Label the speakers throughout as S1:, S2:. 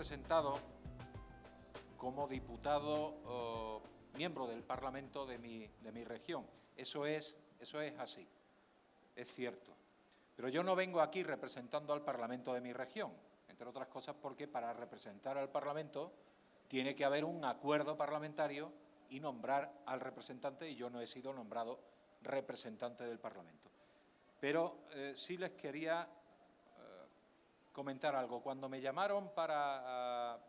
S1: presentado como diputado miembro del Parlamento de mi región. Eso es así, es cierto. Pero yo no vengo aquí representando al Parlamento de mi región, entre otras cosas porque para representar al Parlamento tiene que haber un acuerdo parlamentario y nombrar al representante, y yo no he sido nombrado representante del Parlamento. Pero sí les quería comentar algo. Cuando me llamaron para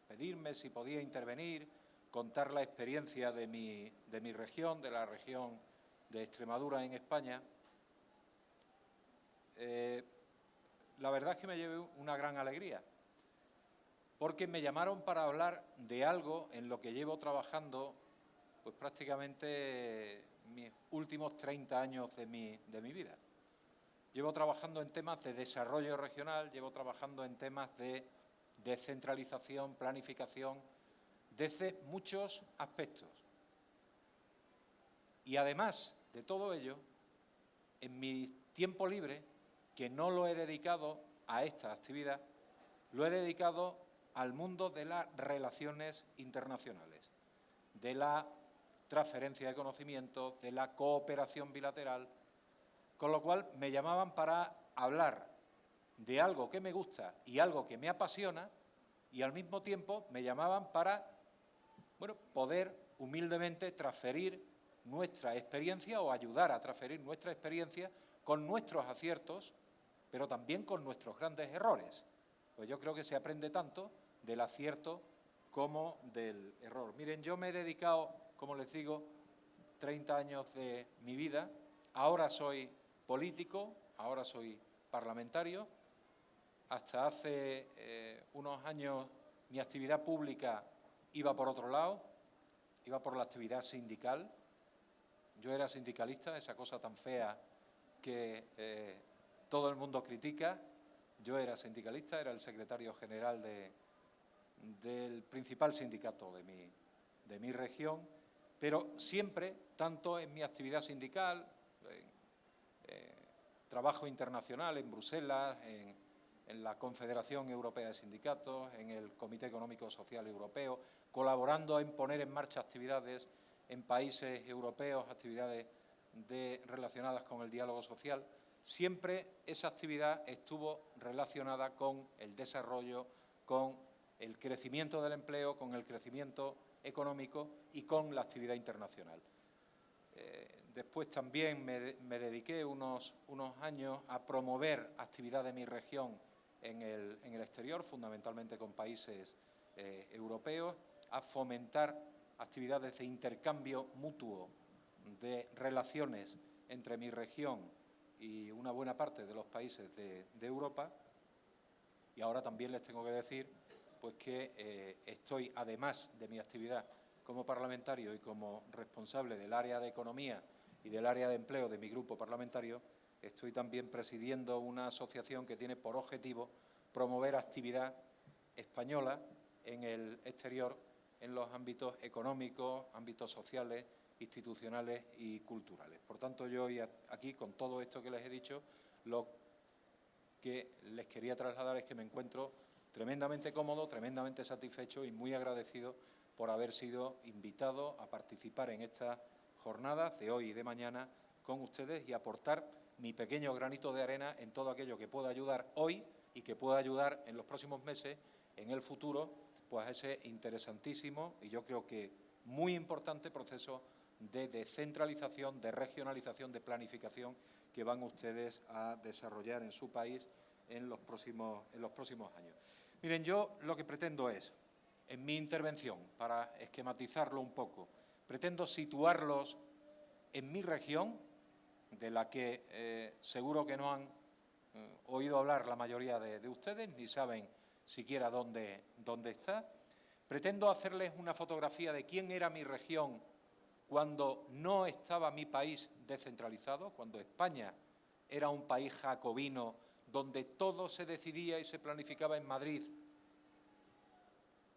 S1: pedirme si podía intervenir, contar la experiencia de mi región, de la región de Extremadura en España, la verdad es que me llevé una gran alegría, porque me llamaron para hablar de algo en lo que llevo trabajando pues prácticamente mis últimos 30 años de mi vida. Llevo trabajando en temas de desarrollo regional, llevo trabajando en temas de descentralización, planificación, desde muchos aspectos. Y además de todo ello, en mi tiempo libre, que no lo he dedicado a esta actividad, lo he dedicado al mundo de las relaciones internacionales, de la transferencia de conocimientos, de la cooperación bilateral, con lo cual me llamaban para hablar de algo que me gusta y algo que me apasiona, y al mismo tiempo me llamaban para poder humildemente transferir nuestra experiencia o ayudar a transferir nuestra experiencia con nuestros aciertos, pero también con nuestros grandes errores. Pues yo creo que se aprende tanto del acierto como del error. Miren, yo me he dedicado, como les digo, 30 años de mi vida. Ahora soy político, ahora soy parlamentario. Hasta hace unos años mi actividad pública iba por otro lado, iba por la actividad sindical. Yo era sindicalista, esa cosa tan fea que todo el mundo critica. Yo era sindicalista, era el secretario general del principal sindicato de mi región, pero siempre, tanto en mi actividad sindical, trabajo internacional en Bruselas, en la Confederación Europea de Sindicatos, en el Comité Económico Social Europeo, colaborando en poner en marcha actividades en países europeos, actividades relacionadas con el diálogo social. Siempre esa actividad estuvo relacionada con el desarrollo, con el crecimiento del empleo, con el crecimiento económico y con la actividad internacional. Después también me dediqué unos años a promover actividad de mi región en el exterior, fundamentalmente con países europeos, a fomentar actividades de intercambio mutuo de relaciones entre mi región y una buena parte de los países de Europa. Y ahora también les tengo que decir pues que estoy, además de mi actividad como parlamentario y como responsable del área de economía y del área de empleo de mi grupo parlamentario, estoy también presidiendo una asociación que tiene por objetivo promover actividad española en el exterior en los ámbitos económicos, ámbitos sociales, institucionales y culturales. Por tanto, yo hoy aquí, con todo esto que les he dicho, lo que les quería trasladar es que me encuentro tremendamente cómodo, tremendamente satisfecho y muy agradecido por haber sido invitado a participar en estas jornadas de hoy y de mañana con ustedes y aportar mi pequeño granito de arena en todo aquello que pueda ayudar hoy y que pueda ayudar en los próximos meses, en el futuro, pues a ese interesantísimo y yo creo que muy importante proceso de descentralización, de regionalización, de planificación que van ustedes a desarrollar en su país en los próximos años. Miren, yo lo que pretendo es, en mi intervención, para esquematizarlo un poco, pretendo situarlos en mi región, de la que seguro que no han oído hablar la mayoría de ustedes, ni saben siquiera dónde está. Pretendo hacerles una fotografía de quién era mi región cuando no estaba mi país descentralizado, cuando España era un país jacobino donde todo se decidía y se planificaba en Madrid,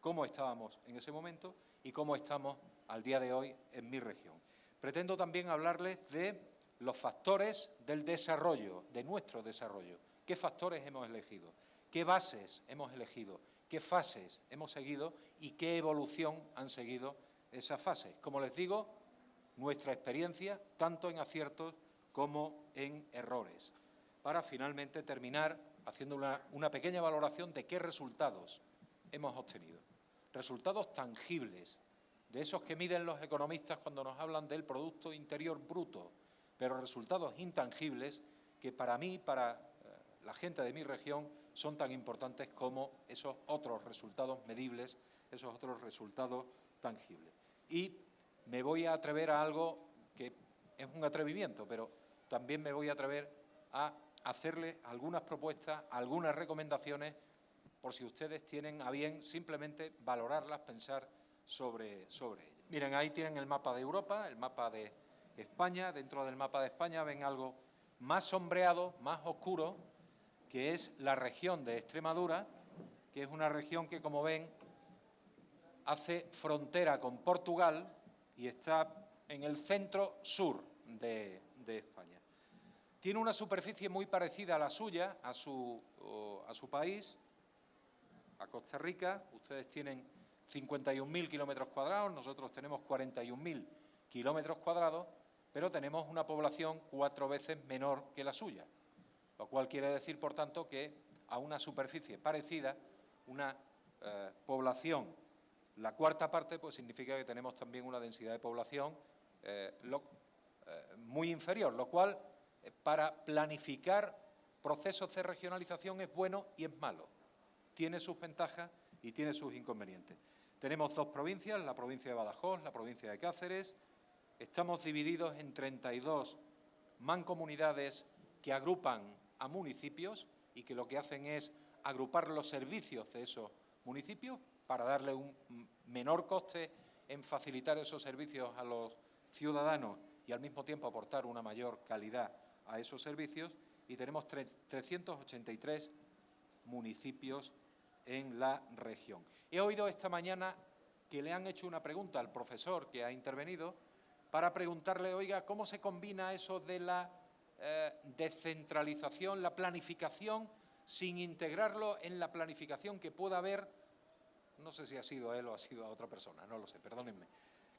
S1: cómo estábamos en ese momento y cómo estamos al día de hoy en mi región. Pretendo también hablarles de los factores del desarrollo, de nuestro desarrollo. ¿Qué factores hemos elegido? ¿Qué bases hemos elegido? qué fases hemos seguido y qué evolución han seguido esas fases. Como les digo, nuestra experiencia, tanto en aciertos como en errores, para finalmente terminar haciendo una pequeña valoración de qué resultados hemos obtenido. Resultados tangibles, de esos que miden los economistas cuando nos hablan del Producto Interior Bruto, pero resultados intangibles que para mí, para la gente de mi región, son tan importantes como esos otros resultados medibles, esos otros resultados tangibles. Y me voy a atrever a algo que es un atrevimiento, pero también me voy a atrever a hacerle algunas propuestas, algunas recomendaciones, por si ustedes tienen a bien simplemente valorarlas, pensar sobre ellas. Miren, ahí tienen el mapa de Europa, el mapa de España. Dentro del mapa de España ven algo más sombreado, más oscuro, que es la región de Extremadura, que es una región que, como ven, hace frontera con Portugal y está en el centro-sur de España. Tiene una superficie muy parecida a la suya, a su país, a Costa Rica. Ustedes tienen 51.000 kilómetros cuadrados, nosotros tenemos 41.000 kilómetros cuadrados, pero tenemos una población 4 veces menor que la suya, lo cual quiere decir, por tanto, que a una superficie parecida, una población, la cuarta parte, pues significa que tenemos también una densidad de población muy inferior, lo cual para planificar procesos de regionalización es bueno y es malo. Tiene sus ventajas y tiene sus inconvenientes. Tenemos 2 provincias, la provincia de Badajoz, la provincia de Cáceres. Estamos divididos en 32 mancomunidades que agrupan a municipios y que lo que hacen es agrupar los servicios de esos municipios para darle un menor coste en facilitar esos servicios a los ciudadanos y al mismo tiempo aportar una mayor calidad a esos servicios. Y tenemos 383 municipios en la región. He oído esta mañana que le han hecho una pregunta al profesor que ha intervenido para preguntarle, oiga, ¿cómo se combina eso de la descentralización, la planificación, sin integrarlo en la planificación que pueda haber, no sé si ha sido él o ha sido a otra persona, no lo sé, perdónenme,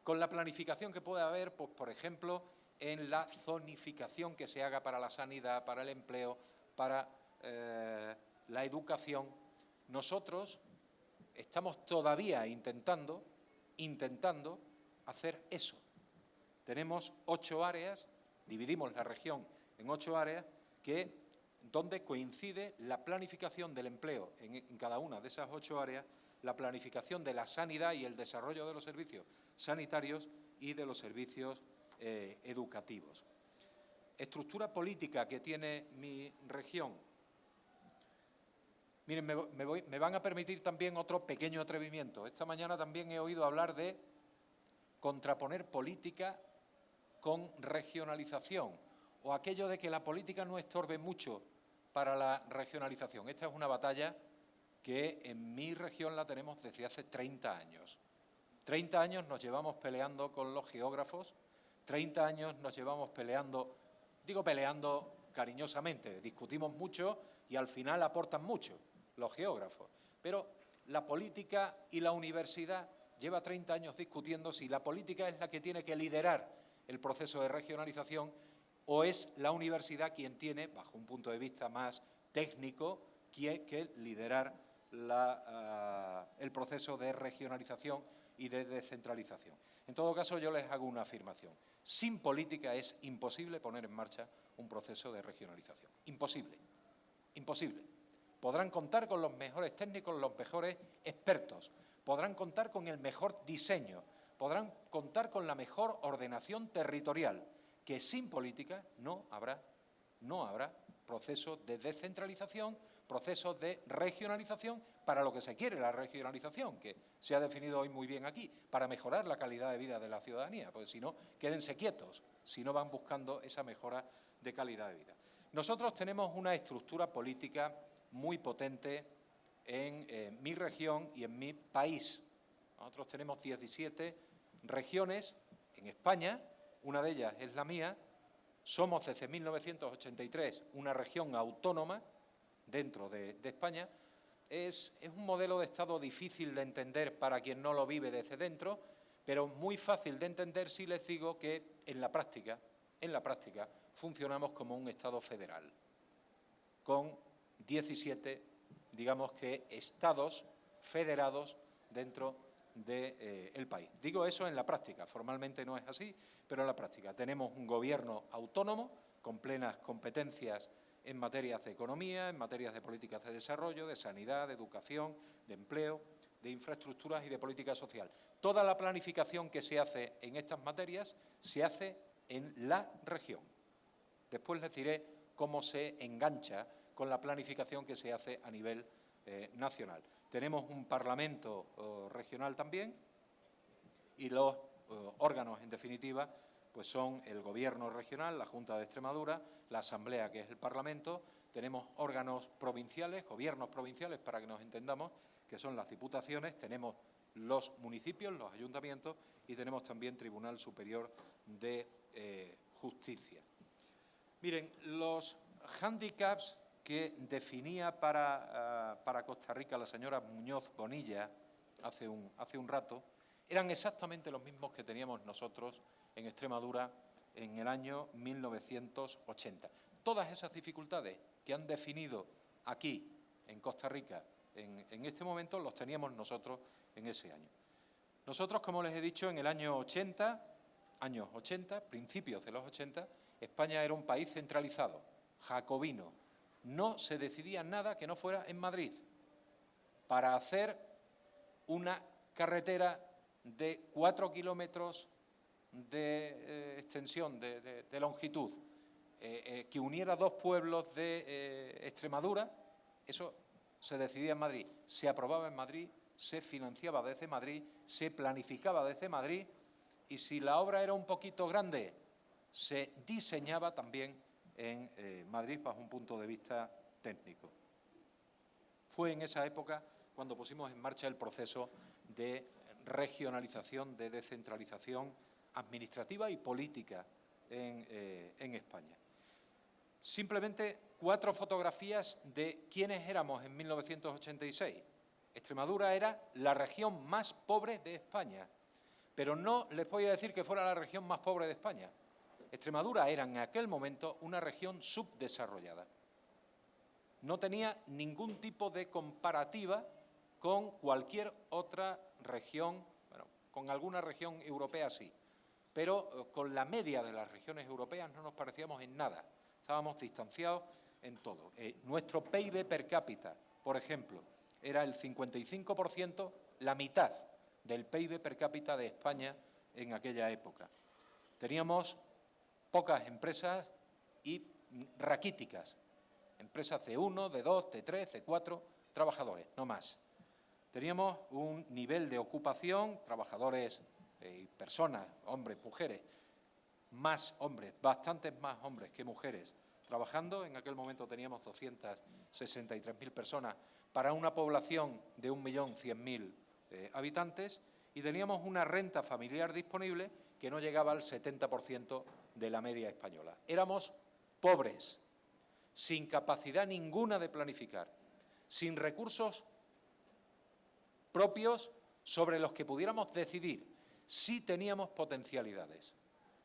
S1: con la planificación que pueda haber, pues, por ejemplo, en la zonificación que se haga para la sanidad, para el empleo, para la educación? Nosotros estamos todavía intentando hacer eso. Tenemos 8 áreas, dividimos la región en 8 áreas, donde coincide la planificación del empleo en cada una de esas 8 áreas, la planificación de la sanidad y el desarrollo de los servicios sanitarios y de los servicios educativos. Estructura política que tiene mi región. Miren, me van a permitir también otro pequeño atrevimiento. Esta mañana también he oído hablar de contraponer política con regionalización, o aquello de que la política no estorbe mucho para la regionalización. Esta es una batalla que en mi región la tenemos desde hace 30 años. 30 años nos llevamos peleando con los geógrafos, 30 años nos llevamos peleando, digo peleando cariñosamente, discutimos mucho y al final aportan mucho los geógrafos. Pero la política y la universidad lleva 30 años discutiendo si la política es la que tiene que liderar el proceso de regionalización o es la universidad quien tiene, bajo un punto de vista más técnico, que liderar el proceso de regionalización y de descentralización. En todo caso, yo les hago una afirmación. Sin política es imposible poner en marcha un proceso de regionalización. Imposible. Imposible. Podrán contar con los mejores técnicos, los mejores expertos, podrán contar con el mejor diseño, podrán contar con la mejor ordenación territorial, que sin política no habrá proceso de descentralización, procesos de regionalización, para lo que se quiere la regionalización, que se ha definido hoy muy bien aquí, para mejorar la calidad de vida de la ciudadanía, porque si no, quédense quietos, si no van buscando esa mejora de calidad de vida. Nosotros tenemos una estructura política muy potente en mi región y en mi país. Nosotros tenemos 17 regiones en España, una de ellas es la mía. Somos desde 1983 una región autónoma dentro de España es un modelo de Estado difícil de entender para quien no lo vive desde dentro, pero muy fácil de entender si les digo que en la práctica, funcionamos como un Estado federal, con 17, digamos que, estados federados dentro del país. Digo eso en la práctica, formalmente no es así, pero en la práctica. Tenemos un gobierno autónomo con plenas competencias en materias de economía, en materias de políticas de desarrollo, de sanidad, de educación, de empleo, de infraestructuras y de política social. Toda la planificación que se hace en estas materias se hace en la región. Después les diré cómo se engancha con la planificación que se hace a nivel nacional. Tenemos un Parlamento regional también y los órganos, en definitiva, pues son el Gobierno regional, la Junta de Extremadura, la Asamblea, que es el Parlamento. Tenemos órganos provinciales, gobiernos provinciales, para que nos entendamos, que son las diputaciones. Tenemos los municipios, los ayuntamientos, y tenemos también Tribunal Superior de Justicia. Miren, los hándicaps que definía para Costa Rica la señora Muñoz Bonilla hace un rato eran exactamente los mismos que teníamos nosotros en Extremadura en el año 1980. Todas esas dificultades que han definido aquí, en Costa Rica, en este momento, los teníamos nosotros en ese año. Nosotros, como les he dicho, en el año 80, principios de los 80, España era un país centralizado, jacobino. No se decidía nada que no fuera en Madrid. Para hacer una carretera de 4 kilómetros de extensión, de longitud, que uniera dos pueblos de Extremadura, eso se decidía en Madrid, se aprobaba en Madrid, se financiaba desde Madrid, se planificaba desde Madrid, y si la obra era un poquito grande, se diseñaba también en Madrid bajo un punto de vista técnico. Fue en esa época cuando pusimos en marcha el proceso de regionalización, de descentralización administrativa y política en España. Simplemente 4 fotografías de quiénes éramos en 1986. Extremadura era la región más pobre de España, pero no les voy a decir que fuera la región más pobre de España. Extremadura era en aquel momento una región subdesarrollada. No tenía ningún tipo de comparativa con cualquier otra región, bueno, con alguna región europea sí, pero con la media de las regiones europeas no nos parecíamos en nada, estábamos distanciados en todo. Nuestro PIB per cápita, por ejemplo, era el 55%, la mitad del PIB per cápita de España en aquella época. Teníamos pocas empresas y raquíticas, empresas de 1, de 2, de 3, de 4 trabajadores, no más. Teníamos un nivel de ocupación, trabajadores y personas, hombres, mujeres, más hombres, bastantes más hombres que mujeres trabajando. En aquel momento teníamos 263.000 personas para una población de 1.100.000 habitantes, y teníamos una renta familiar disponible que no llegaba al 70% de la media española. Éramos pobres, sin capacidad ninguna de planificar, sin recursos propios sobre los que pudiéramos decidir. Sí teníamos potencialidades,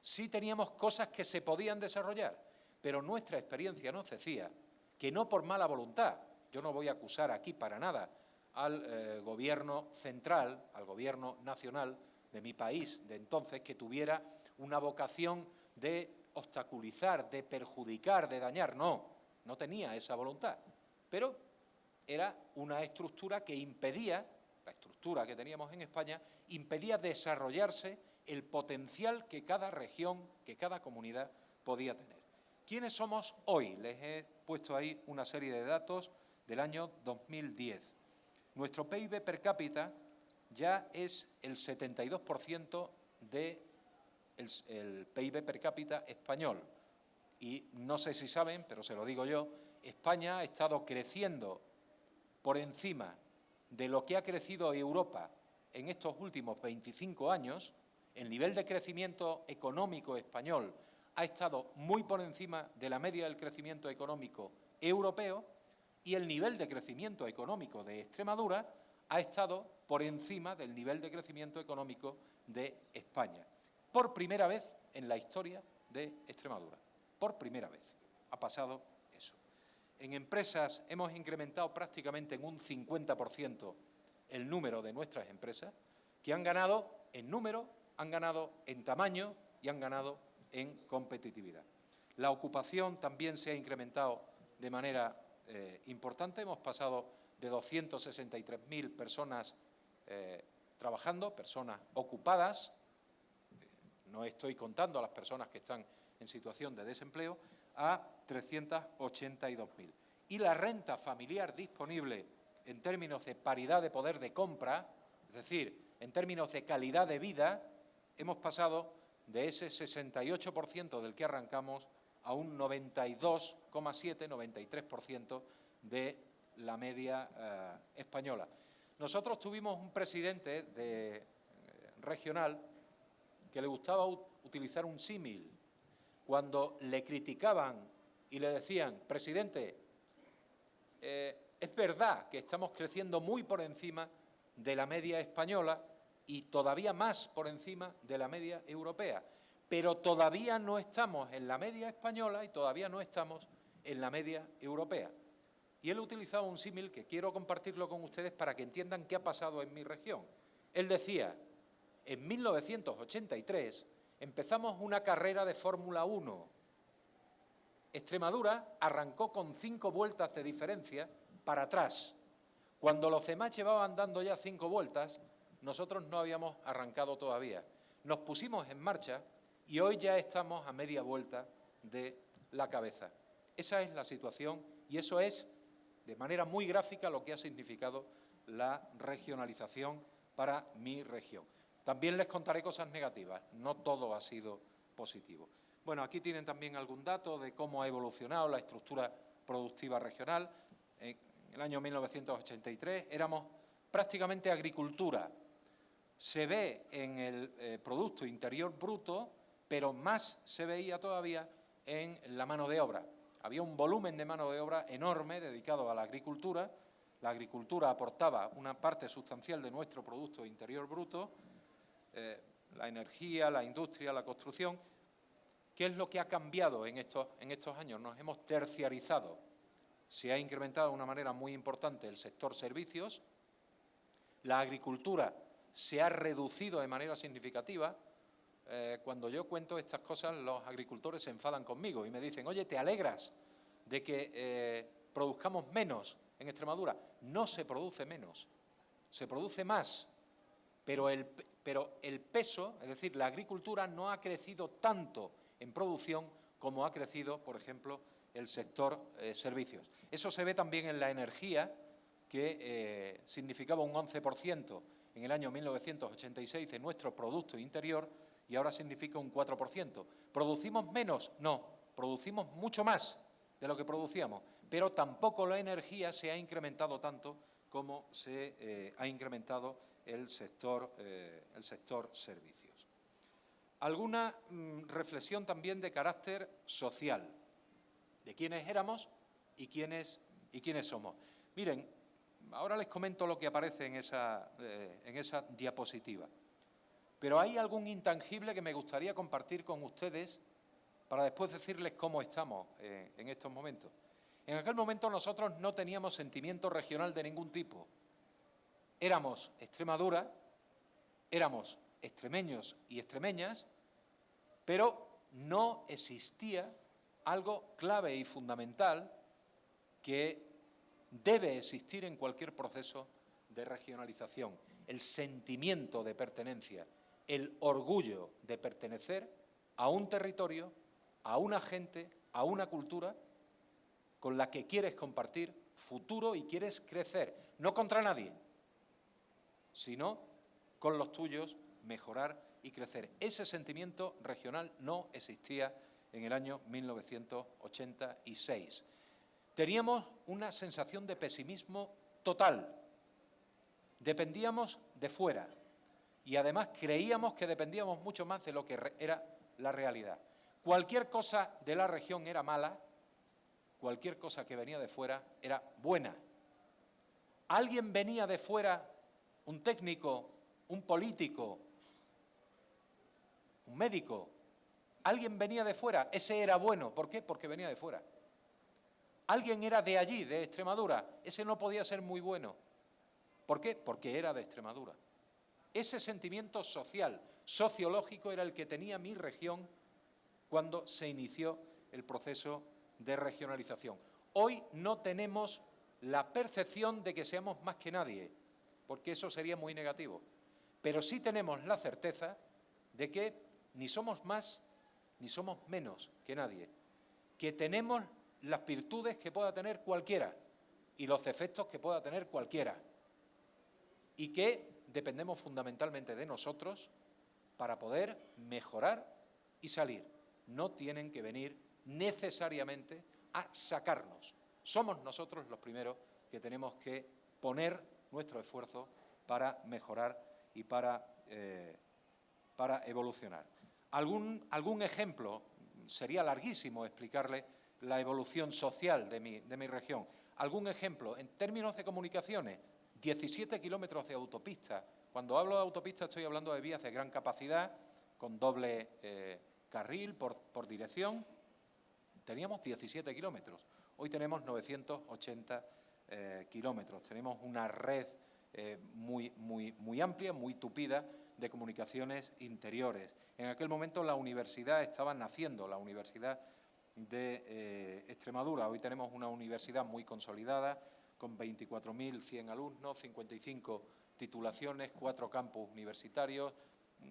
S1: sí teníamos cosas que se podían desarrollar, pero nuestra experiencia nos decía que no por mala voluntad. Yo no voy a acusar aquí para nada al gobierno central, al gobierno nacional de mi país de entonces, que tuviera una vocación de obstaculizar, de perjudicar, de dañar. No tenía esa voluntad, pero era una estructura que impedía, la estructura que teníamos en España, impedía desarrollarse el potencial que cada región, que cada comunidad podía tener. ¿Quiénes somos hoy? Les he puesto ahí una serie de datos del año 2010. Nuestro PIB per cápita ya es el 72% del PIB per cápita español. Y no sé si saben, pero se lo digo yo, España ha estado creciendo por encima de lo que ha crecido Europa en estos últimos 25 años. El nivel de crecimiento económico español ha estado muy por encima de la media del crecimiento económico europeo, y el nivel de crecimiento económico de Extremadura ha estado por encima del nivel de crecimiento económico de España. Por primera vez en la historia de Extremadura. Por primera vez ha pasado eso. En empresas hemos incrementado prácticamente en un 50% el número de nuestras empresas, que han ganado en número, han ganado en tamaño y han ganado en competitividad. La ocupación también se ha incrementado de manera importante. Hemos pasado de 263.000 personas trabajando, personas ocupadas, no estoy contando a las personas que están en situación de desempleo, a 382.000. Y la renta familiar disponible en términos de paridad de poder de compra, es decir, en términos de calidad de vida, hemos pasado de ese 68% del que arrancamos a un 92,7, 93% de la media española. Nosotros tuvimos un presidente regional que le gustaba utilizar un símil. Cuando le criticaban y le decían, presidente, es verdad que estamos creciendo muy por encima de la media española y todavía más por encima de la media europea, pero todavía no estamos en la media española y todavía no estamos en la media europea. Y él utilizaba un símil que quiero compartirlo con ustedes para que entiendan qué ha pasado en mi región. Él decía, en 1983 empezamos una carrera de Fórmula 1. Extremadura arrancó con 5 vueltas de diferencia para atrás. Cuando los demás llevaban dando ya 5 vueltas, nosotros no habíamos arrancado todavía. Nos pusimos en marcha y hoy ya estamos a media vuelta de la cabeza. Esa es la situación y eso es, de manera muy gráfica, lo que ha significado la regionalización para mi región. También les contaré cosas negativas, no todo ha sido positivo. Bueno, aquí tienen también algún dato de cómo ha evolucionado la estructura productiva regional. En el año 1983 éramos prácticamente agricultura. Se ve en el Producto Interior Bruto, pero más se veía todavía en la mano de obra. Había un volumen de mano de obra enorme dedicado a la agricultura. La agricultura aportaba una parte sustancial de nuestro Producto Interior Bruto, la energía, la industria, la construcción. ¿Qué es lo que ha cambiado en estos años? Nos hemos terciarizado. Se ha incrementado de una manera muy importante el sector servicios. La agricultura se ha reducido de manera significativa. Cuando yo cuento estas cosas, los agricultores se enfadan conmigo y me dicen, oye, ¿te alegras de que produzcamos menos en Extremadura? No se produce menos, se produce más, pero el peso, es decir, la agricultura no ha crecido tanto en producción como ha crecido, por ejemplo, el sector servicios. Eso se ve también en la energía, que significaba un 11% en el año 1986 de nuestro Producto Interior y ahora significa un 4%. ¿Producimos menos? No, producimos mucho más de lo que producíamos, pero tampoco la energía se ha incrementado tanto como se ha incrementado el sector servicios. Alguna reflexión también de carácter social, de quiénes éramos y quiénes somos. Miren, ahora les comento lo que aparece en esa diapositiva, pero hay algún intangible que me gustaría compartir con ustedes para después decirles cómo estamos en estos momentos. En aquel momento nosotros no teníamos sentimiento regional de ningún tipo. Éramos Extremadura, éramos extremeños y extremeñas, pero no existía algo clave y fundamental que debe existir en cualquier proceso de regionalización: el sentimiento de pertenencia, el orgullo de pertenecer a un territorio, a una gente, a una cultura con la que quieres compartir futuro y quieres crecer, no contra nadie, sino con los tuyos, mejorar y crecer. Ese sentimiento regional no existía en el año 1986. Teníamos una sensación de pesimismo total. Dependíamos de fuera y además creíamos que dependíamos mucho más de lo que era la realidad. Cualquier cosa de la región era mala cualquier cosa que venía de fuera era buena. Alguien venía de fuera, un técnico, un político, un médico, alguien venía de fuera, ese era bueno. ¿Por qué? Porque venía de fuera. Alguien era de allí, de Extremadura, ese no podía ser muy bueno. ¿Por qué? Porque era de Extremadura. Ese sentimiento social, sociológico, era el que tenía mi región cuando se inició el proceso de regionalización. Hoy no tenemos la percepción de que seamos más que nadie, porque eso sería muy negativo. Pero sí tenemos la certeza de que ni somos más ni somos menos que nadie, que tenemos las virtudes que pueda tener cualquiera y los defectos que pueda tener cualquiera, y que dependemos fundamentalmente de nosotros para poder mejorar y salir. No tienen que venir necesariamente a sacarnos. Somos nosotros los primeros que tenemos que poner nuestro esfuerzo para mejorar y para evolucionar. Algún ejemplo, sería larguísimo explicarle la evolución social de mi región. Algún ejemplo, en términos de comunicaciones, 17 kilómetros de autopista. Cuando hablo de autopista estoy hablando de vías de gran capacidad, con doble carril por dirección. Teníamos 17 kilómetros, hoy tenemos 980 kilómetros. Tenemos una red muy amplia, muy tupida de comunicaciones interiores. En aquel momento la universidad estaba naciendo, la Universidad de Extremadura. Hoy tenemos una universidad muy consolidada, con 24.100 alumnos, 55 titulaciones, 4 campus universitarios,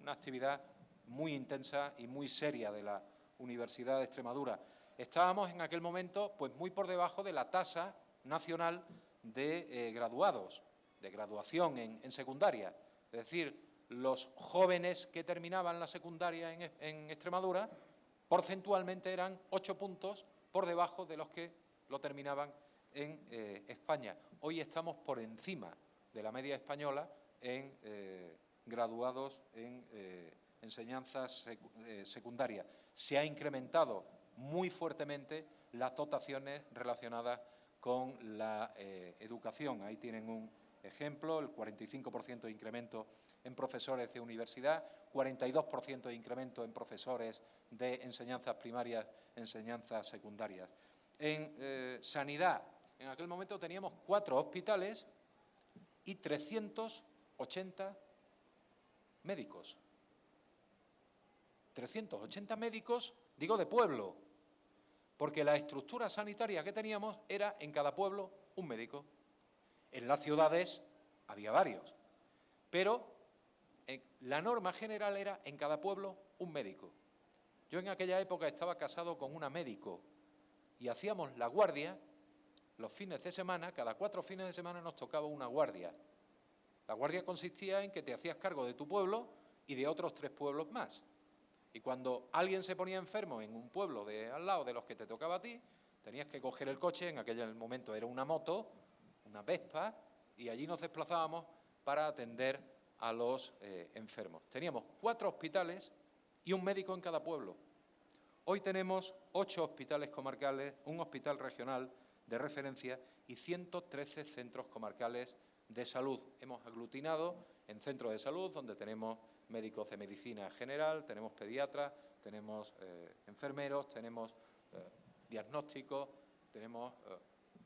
S1: una actividad muy intensa y muy seria de la Universidad de Extremadura. Estábamos en aquel momento pues muy por debajo de la tasa nacional de graduados, de graduación en secundaria. Es decir, los jóvenes que terminaban la secundaria en Extremadura porcentualmente eran 8 puntos por debajo de los que lo terminaban en España. Hoy estamos por encima de la media española en graduados en enseñanzas secundarias. Se ha incrementado muy fuertemente las dotaciones relacionadas con la educación. Ahí tienen un ejemplo, el 45% de incremento en profesores de universidad, 42% de incremento en profesores de enseñanzas primarias, enseñanzas secundarias. En sanidad, en aquel momento teníamos 4 hospitales y 380 médicos. 380 médicos, digo de pueblo, porque la estructura sanitaria que teníamos era en cada pueblo un médico. En las ciudades había varios, pero la norma general era en cada pueblo un médico. Yo en aquella época estaba casado con una médico y hacíamos la guardia los fines de semana. Cada 4 fines de semana nos tocaba una guardia. La guardia consistía en que te hacías cargo de tu pueblo y de otros 3 pueblos más. Y cuando alguien se ponía enfermo en un pueblo de al lado de los que te tocaba a ti, tenías que coger el coche, en aquel momento era una moto, una Vespa, y allí nos desplazábamos para atender a los enfermos. Teníamos 4 hospitales y un médico en cada pueblo. Hoy tenemos 8 hospitales comarcales, un hospital regional de referencia y 113 centros comarcales de salud. Hemos aglutinado en centros de salud donde tenemos médicos de medicina general, tenemos pediatras, tenemos enfermeros, tenemos diagnósticos, tenemos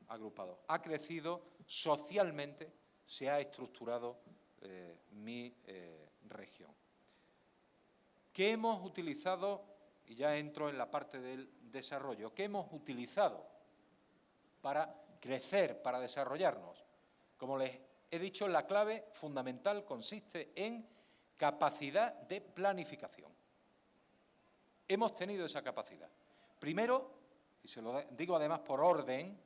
S1: agrupados. Ha crecido socialmente, se ha estructurado mi región. ¿Qué hemos utilizado? Y ya entro en la parte del desarrollo. ¿Qué hemos utilizado para crecer, para desarrollarnos? Como les he dicho, la clave fundamental consiste en capacidad de planificación. Hemos tenido esa capacidad. Primero, y se lo digo además por orden,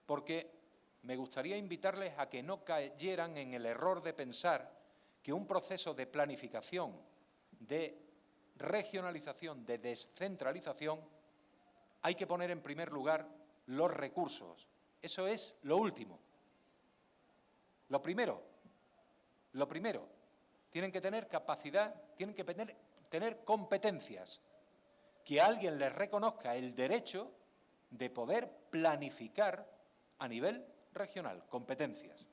S1: porque me gustaría invitarles a que no cayeran en el error de pensar que un proceso de planificación, de regionalización, de descentralización, hay que poner en primer lugar los recursos. Eso es lo último. Lo primero, tienen que tener capacidad, tienen que tener competencias, que alguien les reconozca el derecho de poder planificar a nivel regional, competencias.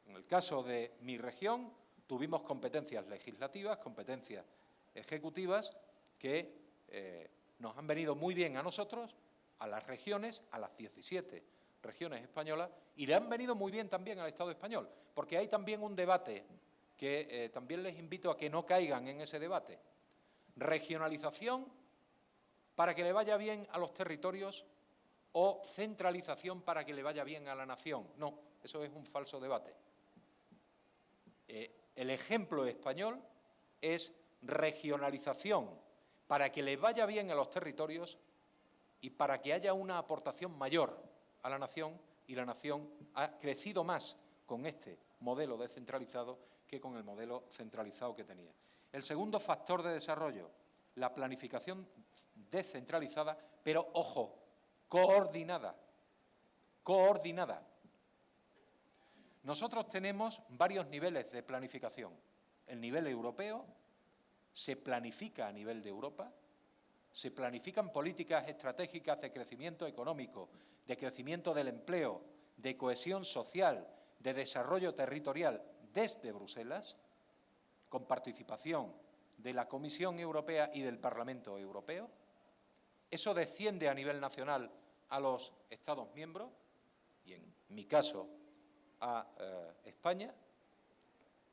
S1: En el caso de mi región, tuvimos competencias legislativas, competencias ejecutivas que nos han venido muy bien a nosotros, a las regiones, a las 17 regiones españolas, y le han venido muy bien también al Estado español, porque hay también un debate que también les invito a que no caigan en ese debate. Regionalización para que le vaya bien a los territorios o centralización para que le vaya bien a la nación. No, eso es un falso debate. El ejemplo español es regionalización para que le vaya bien a los territorios y para que haya una aportación mayor a la nación, y la nación ha crecido más con este modelo descentralizado que con el modelo centralizado que tenía. El segundo factor de desarrollo, la planificación descentralizada, pero, ojo, coordinada. Coordinada. Nosotros tenemos varios niveles de planificación. El nivel europeo, se planifica a nivel de Europa, se planifican políticas estratégicas de crecimiento económico, de crecimiento del empleo, de cohesión social, de desarrollo territorial desde Bruselas, con participación de la Comisión Europea y del Parlamento Europeo. Eso desciende a nivel nacional a los Estados miembros, y en mi caso a España,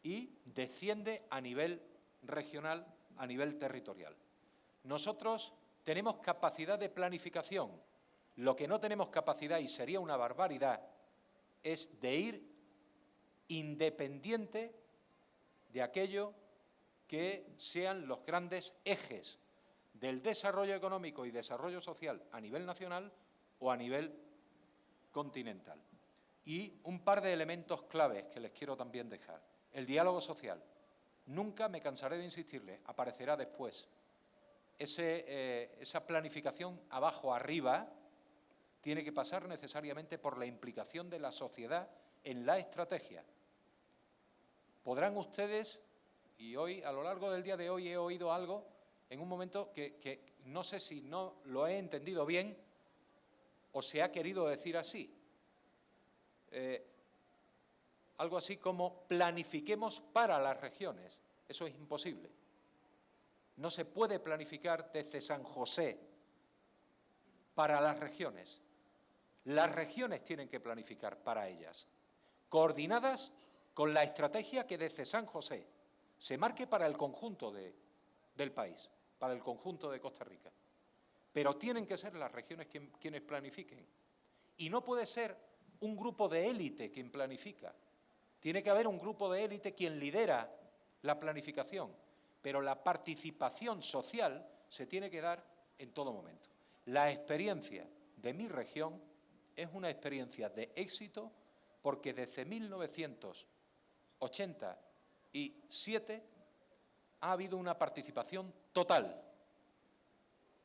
S1: y desciende a nivel regional, a nivel territorial. Nosotros tenemos capacidad de planificación. Lo que no tenemos capacidad, y sería una barbaridad, es de ir independiente de aquello que sean los grandes ejes del desarrollo económico y desarrollo social a nivel nacional o a nivel continental. Y un par de elementos claves que les quiero también dejar. El diálogo social. Nunca me cansaré de insistirles, aparecerá después. Esa planificación abajo arriba tiene que pasar necesariamente por la implicación de la sociedad en la estrategia. Podrán ustedes, y hoy, a lo largo del día de hoy, he oído algo en un momento que no sé si no lo he entendido bien o se ha querido decir así. Algo así como planifiquemos para las regiones. Eso es imposible. No se puede planificar desde San José para las regiones. Las regiones tienen que planificar para ellas, coordinadas con la estrategia que desde San José se marque para el conjunto del país, para el conjunto de Costa Rica. Pero tienen que ser las regiones quienes planifiquen. Y no puede ser un grupo de élite quien planifica. Tiene que haber un grupo de élite quien lidera la planificación, pero la participación social se tiene que dar en todo momento. La experiencia de mi región es una experiencia de éxito porque desde 1987 ha habido una participación total.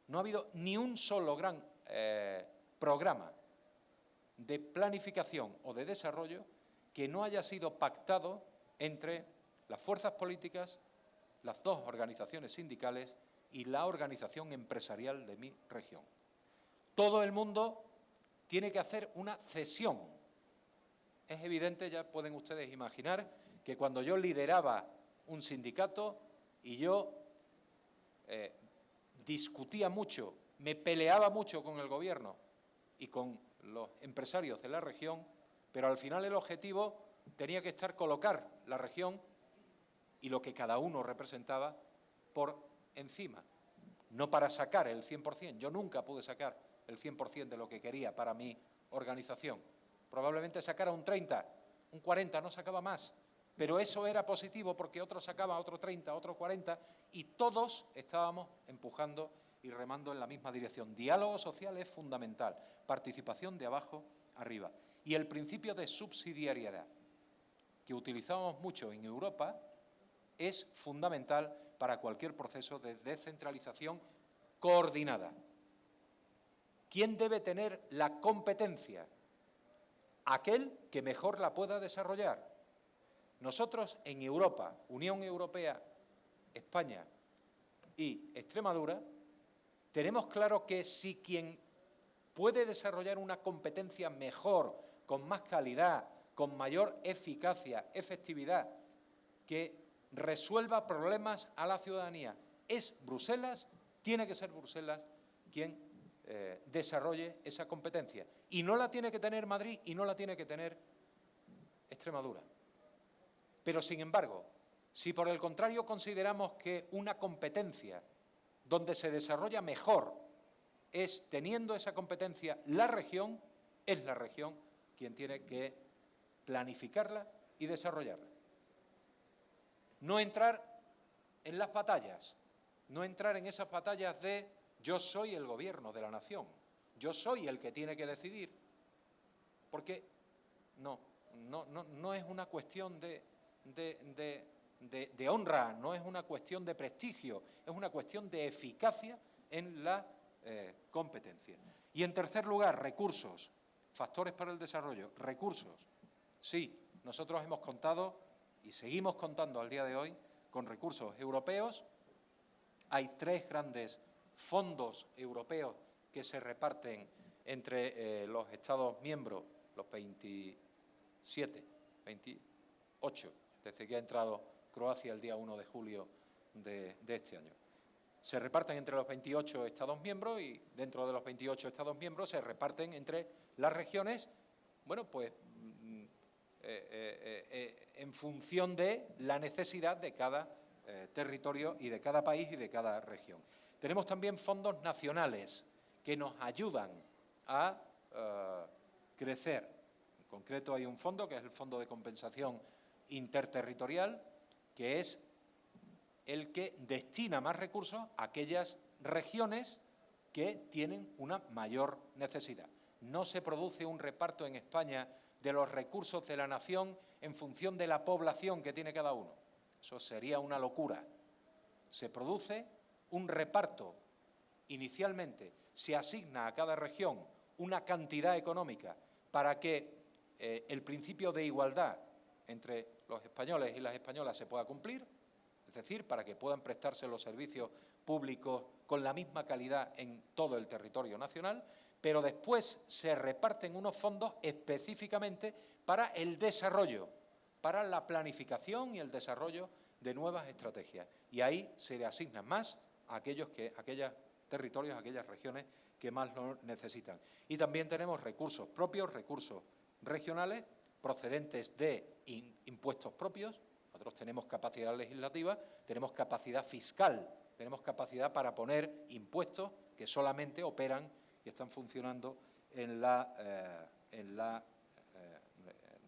S1: No ha habido ni un solo gran programa de planificación o de desarrollo que no haya sido pactado entre las fuerzas políticas, las dos organizaciones sindicales y la organización empresarial de mi región. Todo el mundo tiene que hacer una cesión. Es evidente, ya pueden ustedes imaginar, que cuando yo lideraba un sindicato y yo discutía mucho, me peleaba mucho con el gobierno y con los empresarios de la región, pero al final el objetivo tenía que estar colocar la región y lo que cada uno representaba por encima, no para sacar el 100%. Yo nunca pude sacar el 100% de lo que quería para mi organización. Probablemente sacara un 30, un 40, no sacaba más, pero eso era positivo porque otro sacaba otro 30, otro 40 y todos estábamos empujando y remando en la misma dirección. Diálogo social es fundamental, participación de abajo arriba. Y el principio de subsidiariedad, que utilizamos mucho en Europa, es fundamental para cualquier proceso de descentralización coordinada. ¿Quién debe tener la competencia? Aquel que mejor la pueda desarrollar. Nosotros en Europa, Unión Europea, España y Extremadura, tenemos claro que si quien puede desarrollar una competencia mejor, con más calidad, con mayor eficacia, efectividad, que resuelva problemas a la ciudadanía. Es Bruselas, tiene que ser Bruselas quien desarrolle esa competencia. Y no la tiene que tener Madrid y no la tiene que tener Extremadura. Pero, sin embargo, si por el contrario consideramos que una competencia donde se desarrolla mejor es teniendo esa competencia la región, es la región quien tiene que planificarla y desarrollarla. No entrar en las batallas, no entrar en esas batallas de yo soy el gobierno de la nación, yo soy el que tiene que decidir, porque no es una cuestión de honra, no es una cuestión de prestigio, es una cuestión de eficacia en la competencia. Y en tercer lugar, recursos, factores para el desarrollo, recursos. Sí, nosotros hemos contado y seguimos contando al día de hoy con recursos europeos. Hay 3 grandes fondos europeos que se reparten entre los Estados miembros, los 27, 28, desde que ha entrado Croacia el día 1 de julio de este año. Se reparten entre los 28 Estados miembros y dentro de los 28 Estados miembros se reparten entre las regiones, bueno, pues en función de la necesidad de cada territorio y de cada país y de cada región. Tenemos también fondos nacionales que nos ayudan a crecer. En concreto hay un fondo que es el Fondo de Compensación Interterritorial, que es el que destina más recursos a aquellas regiones que tienen una mayor necesidad. No se produce un reparto en España de los recursos de la nación en función de la población que tiene cada uno. Eso sería una locura. Se produce un reparto. Inicialmente se asigna a cada región una cantidad económica para que el principio de igualdad entre los españoles y las españolas se pueda cumplir, es decir, para que puedan prestarse los servicios públicos con la misma calidad en todo el territorio nacional, pero después se reparten unos fondos específicamente para el desarrollo, para la planificación y el desarrollo de nuevas estrategias. Y ahí se le asignan más a aquellos territorios, a aquellas regiones que más lo necesitan. Y también tenemos recursos propios, recursos regionales, procedentes de impuestos propios. Nosotros tenemos capacidad legislativa, tenemos capacidad fiscal, tenemos capacidad para poner impuestos que solamente operan y están funcionando en la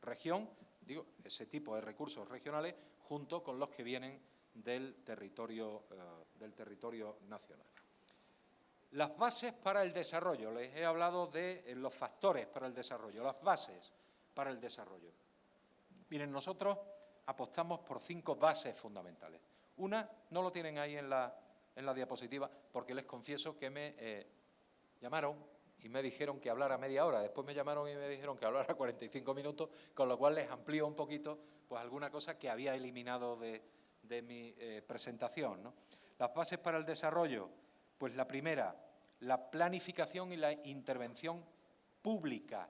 S1: región, digo, ese tipo de recursos regionales, junto con los que vienen del territorio nacional. Las bases para el desarrollo. Les he hablado de los factores para el desarrollo, las bases para el desarrollo. Miren, nosotros apostamos por 5 bases fundamentales. Una, no lo tienen ahí en la diapositiva, porque les confieso que me llamaron y me dijeron que hablara media hora. Después me llamaron y me dijeron que hablara 45 minutos, con lo cual les amplío un poquito pues alguna cosa que había eliminado de mi presentación, ¿no? Las bases para el desarrollo, pues la primera, la planificación y la intervención pública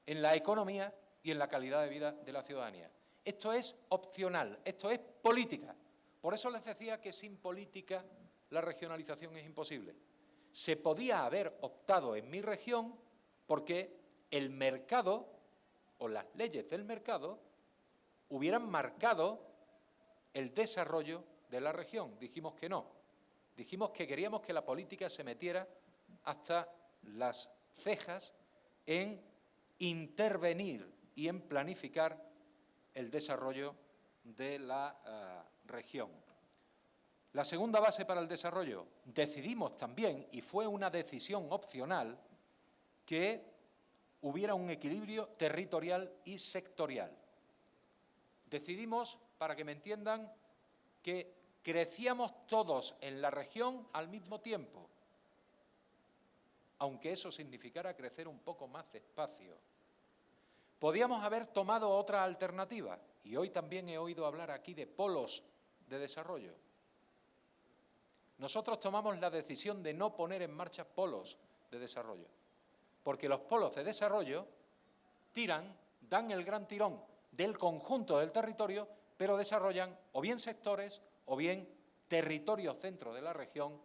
S1: en la economía y en la calidad de vida de la ciudadanía. Esto es opcional, esto es política. Por eso les decía que sin política la regionalización es imposible. Se podía haber optado en mi región porque el mercado o las leyes del mercado hubieran marcado el desarrollo de la región. Dijimos que no. Dijimos que queríamos que la política se metiera hasta las cejas en intervenir y en planificar el desarrollo de la región. La segunda base para el desarrollo, decidimos también, y fue una decisión opcional, que hubiera un equilibrio territorial y sectorial. Decidimos, para que me entiendan, que crecíamos todos en la región al mismo tiempo, aunque eso significara crecer un poco más despacio. Podíamos haber tomado otra alternativa, y hoy también he oído hablar aquí de polos de desarrollo. Nosotros tomamos la decisión de no poner en marcha polos de desarrollo. Porque los polos de desarrollo dan el gran tirón del conjunto del territorio, pero desarrollan o bien sectores o bien territorios dentro de la región,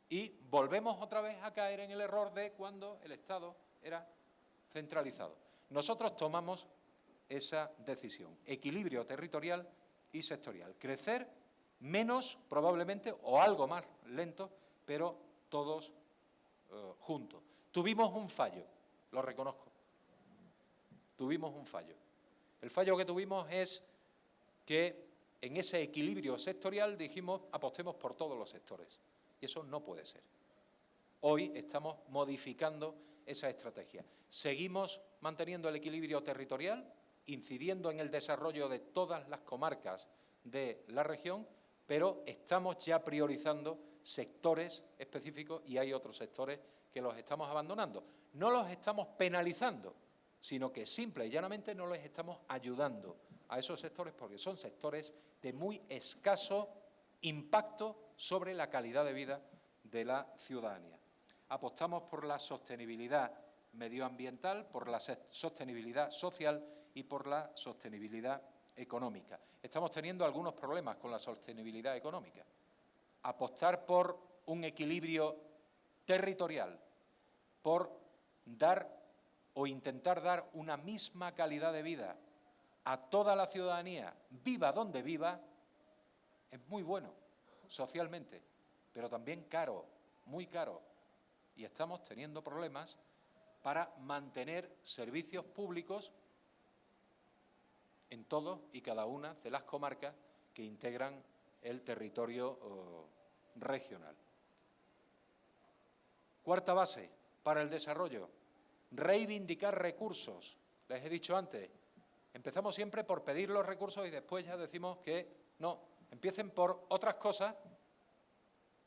S1: y volvemos otra vez a caer en el error de cuando el Estado era centralizado. Nosotros tomamos esa decisión: equilibrio territorial y sectorial. Crecer menos, probablemente, o algo más lento, pero todos juntos. Tuvimos un fallo, lo reconozco. Tuvimos un fallo. El fallo que tuvimos es que en ese equilibrio sectorial dijimos: apostemos por todos los sectores. Y eso no puede ser. Hoy estamos modificando esa estrategia. Seguimos manteniendo el equilibrio territorial, incidiendo en el desarrollo de todas las comarcas de la región, pero estamos ya priorizando sectores específicos y hay otros sectores que los estamos abandonando. No los estamos penalizando, sino que simple y llanamente no les estamos ayudando a esos sectores porque son sectores de muy escaso impacto sobre la calidad de vida de la ciudadanía. Apostamos por la sostenibilidad medioambiental, por la sostenibilidad social y por la sostenibilidad económica. Estamos teniendo algunos problemas con la sostenibilidad económica. Apostar por un equilibrio territorial, por dar o intentar dar una misma calidad de vida a toda la ciudadanía, viva donde viva, es muy bueno socialmente, pero también caro, muy caro. Y estamos teniendo problemas para mantener servicios públicos en todas y cada una de las comarcas que integran el territorio regional. Cuarta base para el desarrollo: reivindicar recursos. Les he dicho antes, empezamos siempre por pedir los recursos y después ya decimos que no, empiecen por otras cosas,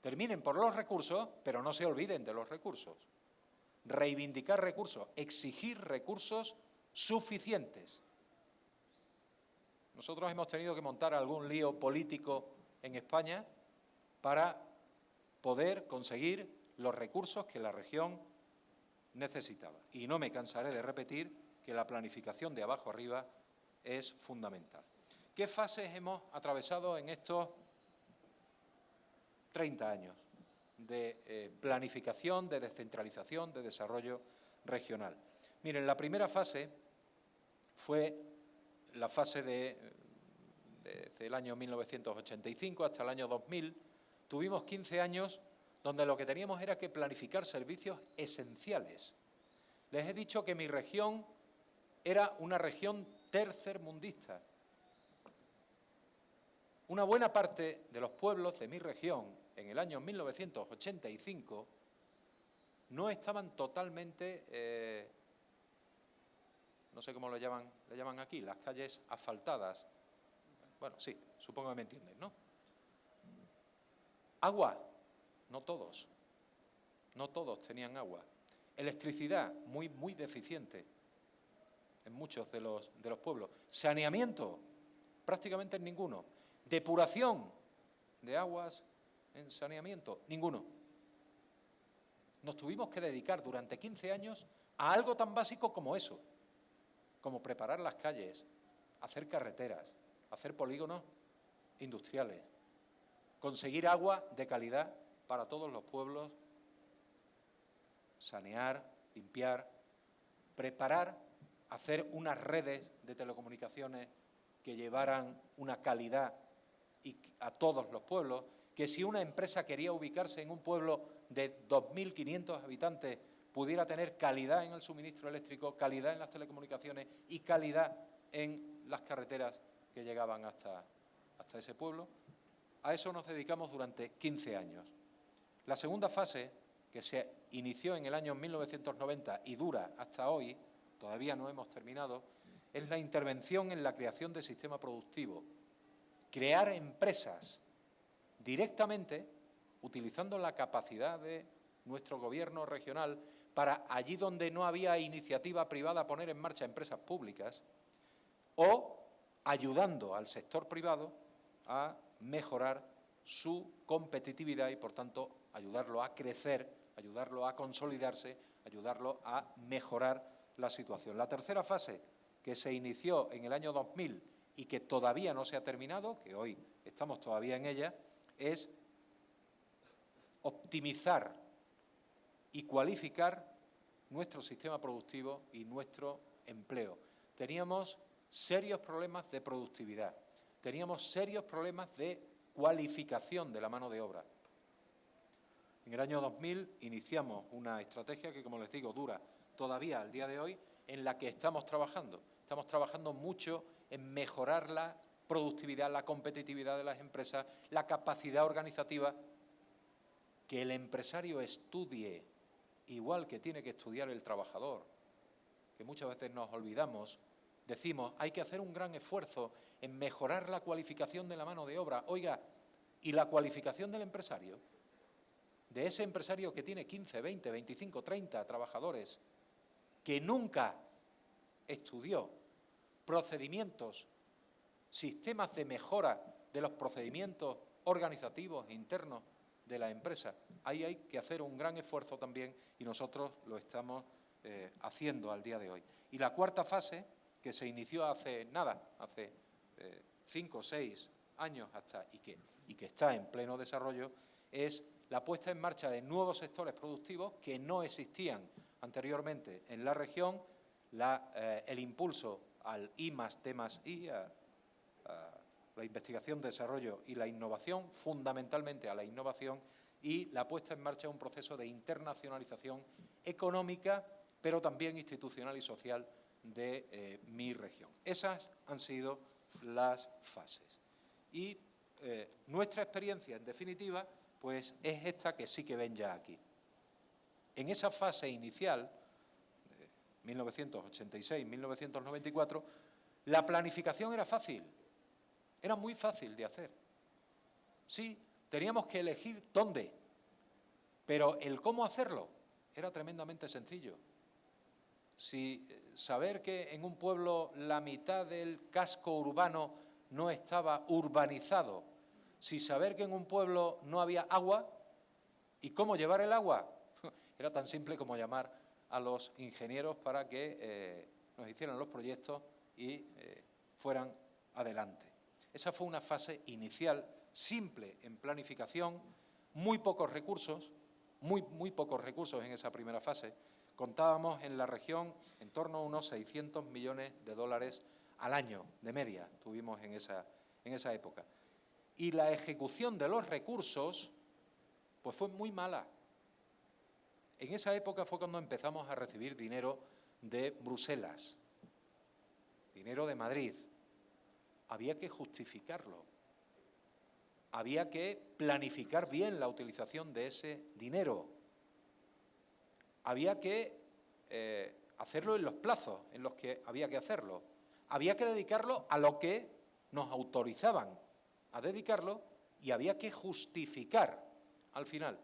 S1: terminen por los recursos, pero no se olviden de los recursos. Reivindicar recursos, exigir recursos suficientes. Nosotros hemos tenido que montar algún lío político en España para poder conseguir los recursos que la región necesitaba. Y no me cansaré de repetir que la planificación de abajo arriba es fundamental. ¿Qué fases hemos atravesado en estos 30 años de planificación, de descentralización, de desarrollo regional? Miren, la primera fase fue la fase desde el año 1985 hasta el año 2000. Tuvimos 15 años donde lo que teníamos era que planificar servicios esenciales. Les he dicho que mi región era una región tercermundista. Una buena parte de los pueblos de mi región en el año 1985 no estaban totalmente, no sé cómo le llaman aquí, las calles asfaltadas. Bueno, sí, supongo que me entienden, ¿no? Agua, no todos tenían agua. Electricidad, muy deficiente en muchos de los pueblos. Saneamiento, prácticamente en ninguno. Depuración de aguas en saneamiento, ninguno. Nos tuvimos que dedicar durante 15 años a algo tan básico como eso, como preparar las calles, hacer carreteras, hacer polígonos industriales, conseguir agua de calidad para todos los pueblos, sanear, limpiar, preparar, hacer unas redes de telecomunicaciones que llevaran una calidad a todos los pueblos, que si una empresa quería ubicarse en un pueblo de 2.500 habitantes pudiera tener calidad en el suministro eléctrico, calidad en las telecomunicaciones y calidad en las carreteras que llegaban hasta ese pueblo. A eso nos dedicamos durante 15 años. La segunda fase, que se inició en el año 1990 y dura hasta hoy, todavía no hemos terminado, es la intervención en la creación de sistema productivo. Crear empresas directamente, utilizando la capacidad de nuestro gobierno regional para allí donde no había iniciativa privada poner en marcha empresas públicas, o ayudando al sector privado a mejorar su competitividad y, por tanto, ayudarlo a crecer ayudarlo a consolidarse, ayudarlo a mejorar la situación. La tercera fase, que se inició en el año 2000 y que todavía no se ha terminado, que hoy estamos todavía en ella, es optimizar y cualificar nuestro sistema productivo y nuestro empleo. Teníamos serios problemas de productividad, teníamos serios problemas de cualificación de la mano de obra. En el año 2000 iniciamos una estrategia que, como les digo, dura todavía al día de hoy, en la que estamos trabajando. Estamos trabajando mucho en mejorar la productividad, la competitividad de las empresas, la capacidad organizativa, que el empresario estudie igual que tiene que estudiar el trabajador, que muchas veces nos olvidamos. Decimos, hay que hacer un gran esfuerzo en mejorar la cualificación de la mano de obra. Oiga, ¿y la cualificación del empresario? De ese empresario que tiene 15, 20, 25, 30 trabajadores, que nunca estudió procedimientos, sistemas de mejora de los procedimientos organizativos internos de la empresa. Ahí hay que hacer un gran esfuerzo también y nosotros lo estamos haciendo al día de hoy. Y la cuarta fase, que se inició hace 5 o 6 años hasta y que está en pleno desarrollo, es la puesta en marcha de nuevos sectores productivos que no existían anteriormente en la región, el impulso al I+D+I, a la investigación, desarrollo y la innovación, fundamentalmente a la innovación, y la puesta en marcha de un proceso de internacionalización económica, pero también institucional y social de mi región. Esas han sido las fases. Y nuestra experiencia, en definitiva, pues es esta que sí que ven ya aquí. En esa fase inicial, 1986-1994, la planificación era fácil, era muy fácil de hacer. Sí, teníamos que elegir dónde, pero el cómo hacerlo era tremendamente sencillo. Si saber que en un pueblo la mitad del casco urbano no estaba urbanizado, si saber que en un pueblo no había agua, ¿y cómo llevar el agua? Era tan simple como llamar a los ingenieros para que nos hicieran los proyectos y fueran adelante. Esa fue una fase inicial, simple en planificación, muy pocos recursos en esa primera fase. Contábamos en la región en torno a unos 600 millones de dólares al año, de media, tuvimos en esa época. Y la ejecución de los recursos pues fue muy mala. En esa época fue cuando empezamos a recibir dinero de Bruselas, dinero de Madrid. Había que justificarlo, había que planificar bien la utilización de ese dinero, había que hacerlo en los plazos en los que había que hacerlo, había que dedicarlo a lo que nos autorizaban a dedicarlo y había que justificar al final.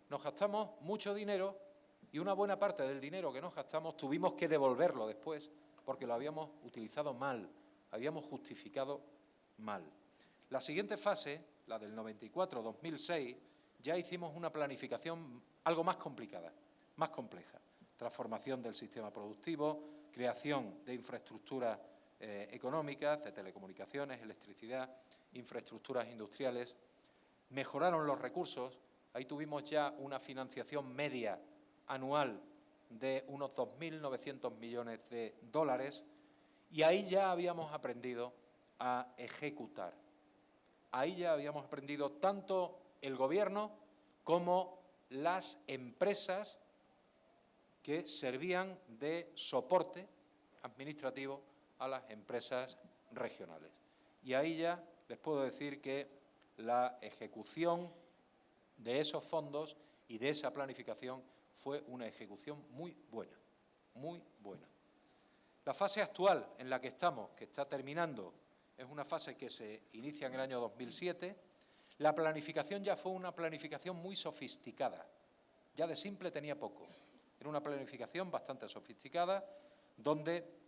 S1: Nos gastamos mucho dinero y una buena parte del dinero que nos gastamos tuvimos que devolverlo después porque lo habíamos utilizado mal, habíamos justificado mal. La siguiente fase, la del 94-2006, ya hicimos una planificación algo más complicada, más compleja. Transformación del sistema productivo, creación de infraestructuras económicas, de telecomunicaciones, electricidad, infraestructuras industriales. Mejoraron los recursos, ahí tuvimos ya una financiación media anual de unos 2.900 millones de dólares y ahí ya habíamos aprendido a ejecutar. Ahí ya habíamos aprendido tanto el Gobierno como las empresas que servían de soporte administrativo a las empresas regionales. Y ahí ya les puedo decir que la ejecución de esos fondos y de esa planificación fue una ejecución muy buena, muy buena. La fase actual en la que estamos, que está terminando, es una fase que se inicia en el año 2007. La planificación ya fue una planificación muy sofisticada, ya de simple tenía poco. Era una planificación bastante sofisticada, donde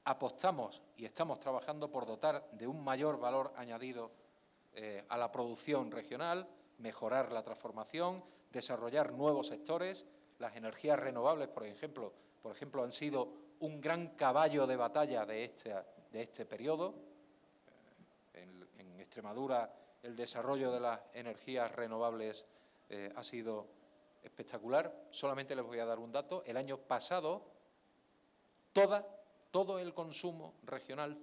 S1: apostamos y estamos trabajando por dotar de un mayor valor añadido a la producción regional, mejorar la transformación, desarrollar nuevos sectores. Las energías renovables, por ejemplo, han sido un gran caballo de batalla de este periodo. En Extremadura el desarrollo de las energías renovables ha sido espectacular. Solamente les voy a dar un dato. El año pasado, todo el consumo regional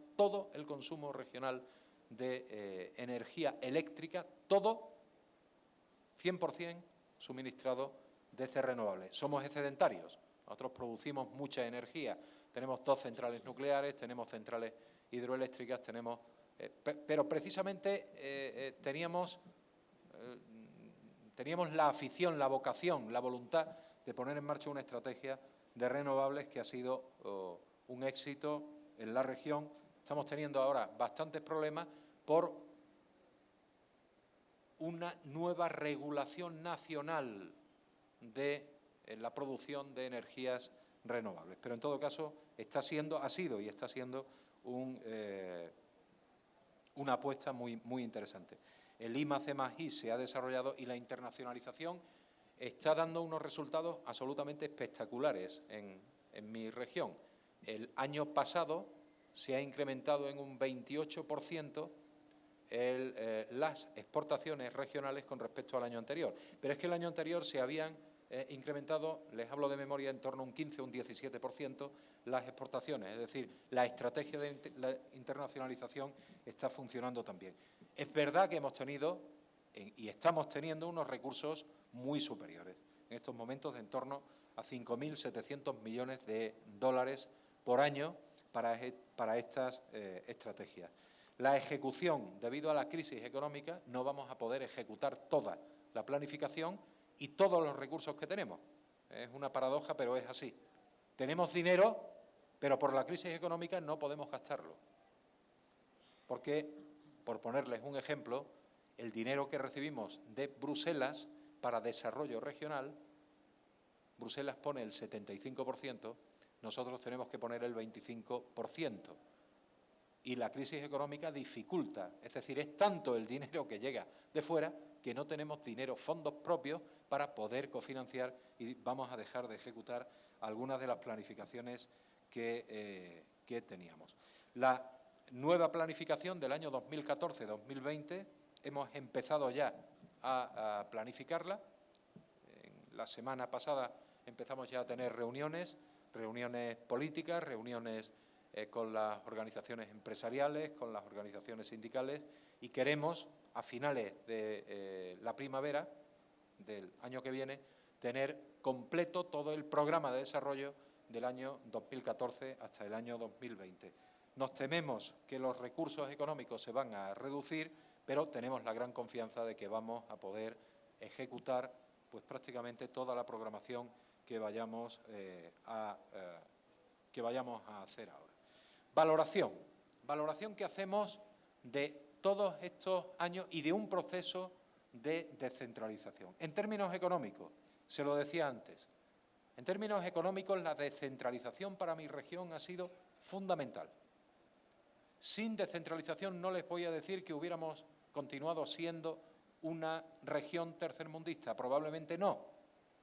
S1: de energía eléctrica, todo 100% suministrado desde renovables. Somos excedentarios. Nosotros producimos mucha energía. Tenemos 2 centrales nucleares, tenemos centrales hidroeléctricas, pero precisamente teníamos la afición, la vocación, la voluntad de poner en marcha una estrategia de renovables que ha sido un éxito en la región. Estamos teniendo ahora bastantes problemas por una nueva regulación nacional de la producción de energías renovables. Pero en todo caso ha sido y está siendo una apuesta muy interesante. El I+C+I se ha desarrollado y la internacionalización está dando unos resultados absolutamente espectaculares en mi región. El año pasado se ha incrementado en un 28% las exportaciones regionales con respecto al año anterior. Pero es que el año anterior se habían incrementado, les hablo de memoria, en torno a un 15 o un 17% las exportaciones. Es decir, la estrategia de la internacionalización está funcionando también. Es verdad que hemos tenido y estamos teniendo unos recursos muy superiores. En estos momentos de en torno a 5.700 millones de dólares por año para estas estrategias. La ejecución, debido a la crisis económica, no vamos a poder ejecutar toda la planificación y todos los recursos que tenemos. Es una paradoja, pero es así. Tenemos dinero, pero por la crisis económica no podemos gastarlo. Porque, por ponerles un ejemplo, el dinero que recibimos de Bruselas para desarrollo regional, Bruselas pone el 75%, nosotros tenemos que poner el 25%. Y la crisis económica dificulta, es decir, es tanto el dinero que llega de fuera que no tenemos dinero, fondos propios para poder cofinanciar y vamos a dejar de ejecutar algunas de las planificaciones que teníamos. La nueva planificación del año 2014-2020 hemos empezado ya a planificarla. La semana pasada empezamos ya a tener reuniones políticas, reuniones con las organizaciones empresariales, con las organizaciones sindicales y queremos, a finales de la primavera del año que viene, tener completo todo el programa de desarrollo del año 2014 hasta el año 2020. Nos tememos que los recursos económicos se van a reducir, pero tenemos la gran confianza de que vamos a poder ejecutar pues prácticamente toda la programación que vayamos a hacer ahora. Valoración que hacemos de todos estos años y de un proceso de descentralización. En términos económicos, se lo decía antes, en términos económicos la descentralización para mi región ha sido fundamental. Sin descentralización no les voy a decir que hubiéramos continuado siendo una región tercermundista, probablemente no.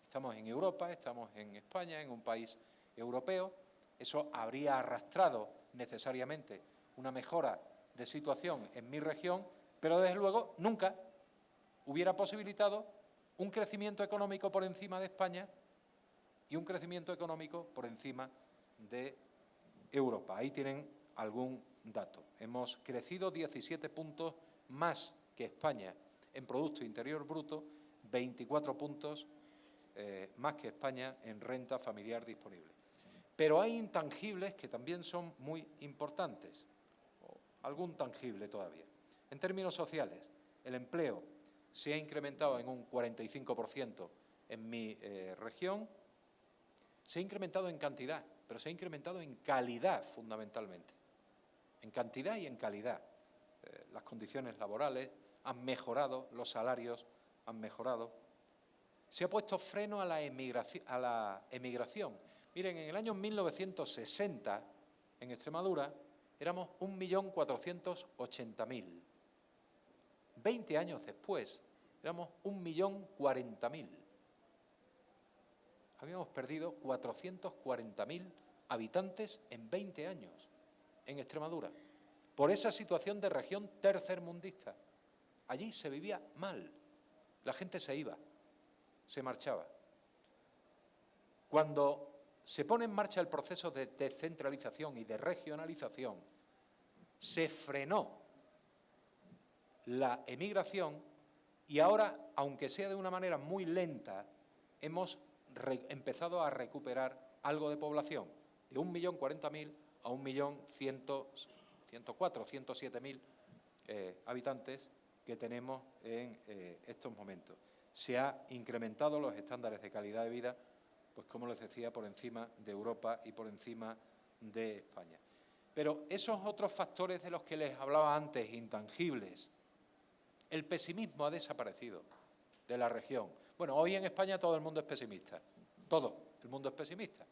S1: Estamos en Europa, estamos en España, en un país europeo. Eso habría arrastrado necesariamente una mejora de situación en mi región, pero desde luego nunca hubiera posibilitado un crecimiento económico por encima de España y un crecimiento económico por encima de Europa. Ahí tienen algún dato. Hemos crecido 17 puntos más que España en Producto Interior Bruto, 24 puntos más que España en renta familiar disponible. Pero hay intangibles que también son muy importantes, o algún tangible todavía. En términos sociales, el empleo se ha incrementado en un 45% en mi región, se ha incrementado en cantidad, pero se ha incrementado en calidad fundamentalmente, en cantidad y en calidad. Las condiciones laborales han mejorado, los salarios han mejorado. Se ha puesto freno a la emigración. Miren, en el año 1960, en Extremadura, éramos 1.480.000. 20 años después, éramos 1.040.000. habíamos perdido 440.000 habitantes en 20 años en Extremadura, por esa situación de región tercermundista. Allí se vivía mal, la gente se iba, se marchaba. Cuando se pone en marcha el proceso de descentralización y de regionalización, se frenó la emigración y ahora, aunque sea de una manera muy lenta, hemos empezado a recuperar algo de población, de 1.040.000 a 1.107.000 habitantes que tenemos en estos momentos. Se han incrementado los estándares de calidad de vida, pues como les decía, por encima de Europa y por encima de España. Pero esos otros factores de los que les hablaba antes, intangibles, el pesimismo ha desaparecido de la región. Bueno, hoy en España todo el mundo es pesimista, todo el mundo es pesimista,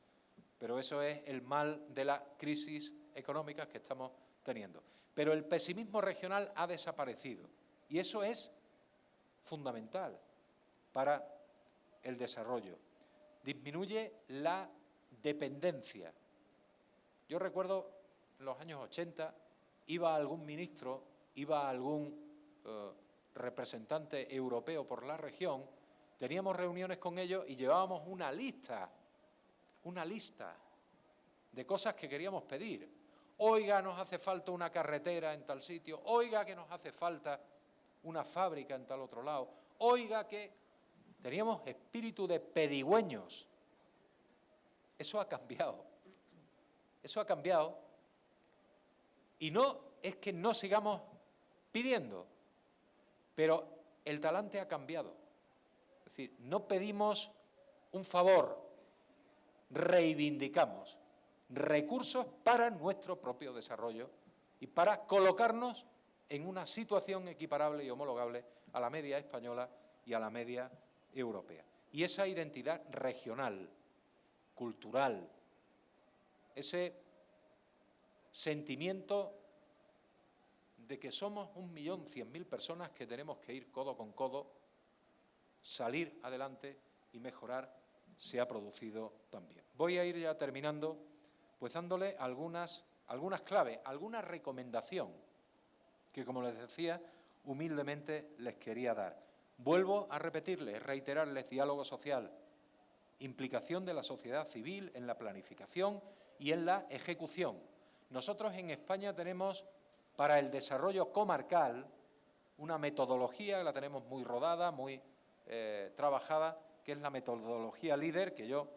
S1: pero eso es el mal de la crisis económica que estamos teniendo. Pero el pesimismo regional ha desaparecido y eso es fundamental para el desarrollo. Disminuye la dependencia. Yo recuerdo en los años 80, iba algún ministro, iba algún representante europeo por la región, teníamos reuniones con ellos y llevábamos una lista de cosas que queríamos pedir. Oiga, nos hace falta una carretera en tal sitio, oiga que nos hace falta una fábrica en tal otro lado, oiga que... Teníamos espíritu de pedigüeños. Eso ha cambiado. Eso ha cambiado. Y no es que no sigamos pidiendo, pero el talante ha cambiado. Es decir, no pedimos un favor, reivindicamos recursos para nuestro propio desarrollo y para colocarnos en una situación equiparable y homologable a la media española y a la media europea. Y esa identidad regional, cultural, ese sentimiento de que somos 1.100.000 personas que tenemos que ir codo con codo, salir adelante y mejorar, se ha producido también. Voy a ir ya terminando, pues dándole algunas claves, alguna recomendación que, como les decía, humildemente les quería dar. Vuelvo a repetirles, reiterarles diálogo social, implicación de la sociedad civil en la planificación y en la ejecución. Nosotros en España tenemos para el desarrollo comarcal una metodología que la tenemos muy rodada, muy trabajada, que es la metodología LEADER, que yo